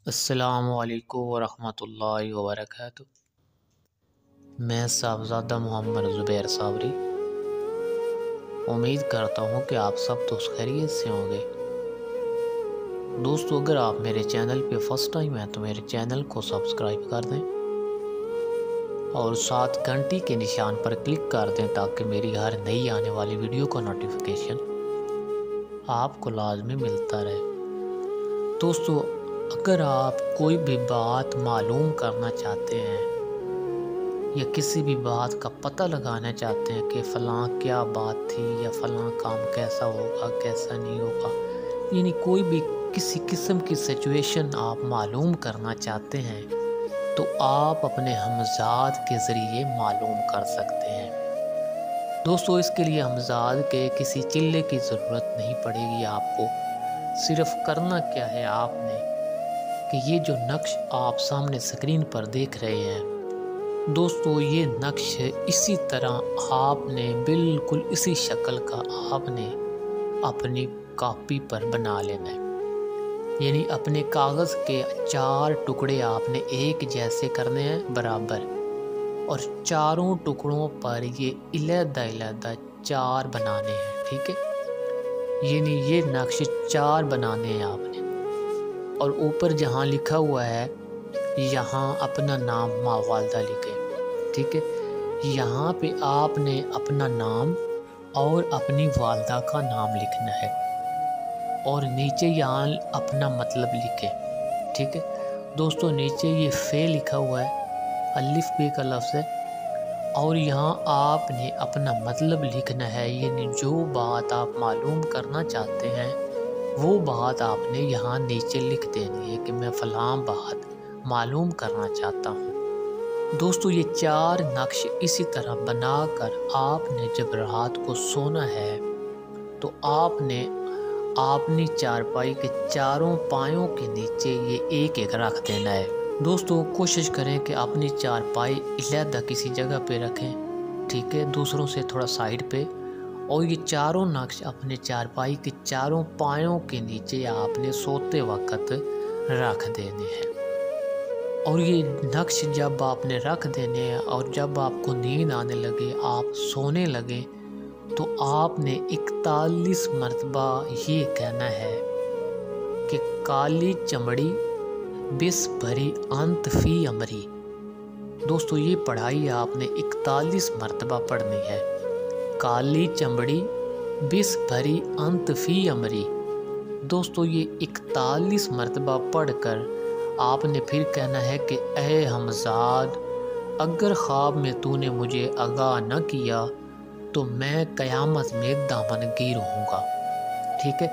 अस्सलामुअलैकुम वरहमतुल्लाहि वबरकातुह। मैं साहबज़ादा मोहम्मद ज़ुबैर साबरी उम्मीद करता हूँ कि आप सब दोस्त खैरियत से होंगे। दोस्तों, अगर आप मेरे चैनल पे फर्स्ट टाइम हैं तो मेरे चैनल को सब्सक्राइब कर दें और साथ घंटी के निशान पर क्लिक कर दें ताकि मेरी हर नई आने वाली वीडियो का नोटिफिकेशन आपको लाजमी मिलता रहे। दोस्तों, अगर आप कोई भी बात मालूम करना चाहते हैं या किसी भी बात का पता लगाना चाहते हैं कि फ़लाँ क्या बात थी या फ़लाँ काम कैसा होगा कैसा नहीं होगा, यानी कोई भी किसी किस्म की सिचुएशन आप मालूम करना चाहते हैं तो आप अपने हमज़ाद के ज़रिए मालूम कर सकते हैं। दोस्तों, इसके लिए हमज़ाद के किसी चिल्ले की ज़रूरत नहीं पड़ेगी आपको। सिर्फ़ करना क्या है आपने कि ये जो नक्श आप सामने स्क्रीन पर देख रहे हैं दोस्तों, ये नक्श इसी तरह आपने बिल्कुल इसी शक्ल का आपने अपनी कॉपी पर बना लेना है। यानी अपने कागज़ के 4 टुकड़े आपने एक जैसे करने हैं बराबर, और चारों टुकड़ों पर ये अलग-अलग 4 बनाने हैं। ठीक है, यानी ये नक्श 4 बनाने हैं आपने। और ऊपर जहाँ लिखा हुआ है यहाँ अपना नाम माँ वालदा लिखे। ठीक है, यहाँ पे आपने अपना नाम और अपनी वालदा का नाम लिखना है और नीचे यहाँ अपना मतलब लिखे। ठीक है दोस्तों, नीचे ये फ़े लिखा हुआ है, अलिफ बे का लफ्ज़ है, और यहाँ आपने अपना मतलब लिखना है। यानी जो बात आप मालूम करना चाहते हैं वो बात आपने यहाँ नीचे लिख देनी है कि मैं फ़लाँ बात मालूम करना चाहता हूँ। दोस्तों, ये 4 नक्श इसी तरह बनाकर आपने जब रात को सोना है तो आपने अपनी चारपाई के चारों पायों के नीचे ये एक एक रख देना है। दोस्तों, कोशिश करें कि अपनी चारपाई अलग किसी जगह पे रखें। ठीक है, दूसरों से थोड़ा साइड पे, और ये चारों नक्श अपने चारपाई के चारों पायों के नीचे आपने सोते वक्त रख देने हैं। और ये नक्श जब आपने रख देने हैं और जब आपको नींद आने लगे, आप सोने लगे, तो आपने 41 मरतबा ये कहना है कि काली चमड़ी बिस भरी अंत फी अमरी। दोस्तों, ये पढ़ाई आपने 41 मरतबा पढ़नी है। काली चमड़ी बिस भरी अंत फी अमरी। दोस्तों, ये 41 मरतबा पढ़कर आपने फिर कहना है कि ए हमज़ाद, अगर ख्वाब में तूने मुझे आगाह न किया तो मैं क़यामत में दामनगीर होऊंगा। ठीक है,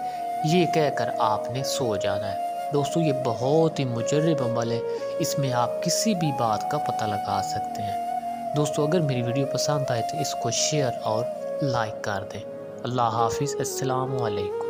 ये कहकर आपने सो जाना है। दोस्तों, ये बहुत ही मुजर्रब अमल है, इसमें आप किसी भी बात का पता लगा सकते हैं। दोस्तों, अगर मेरी वीडियो पसंद आए तो इसको शेयर और लाइक कर दें। अल्लाह हाफिज़। अस्सलामु अलैकुम।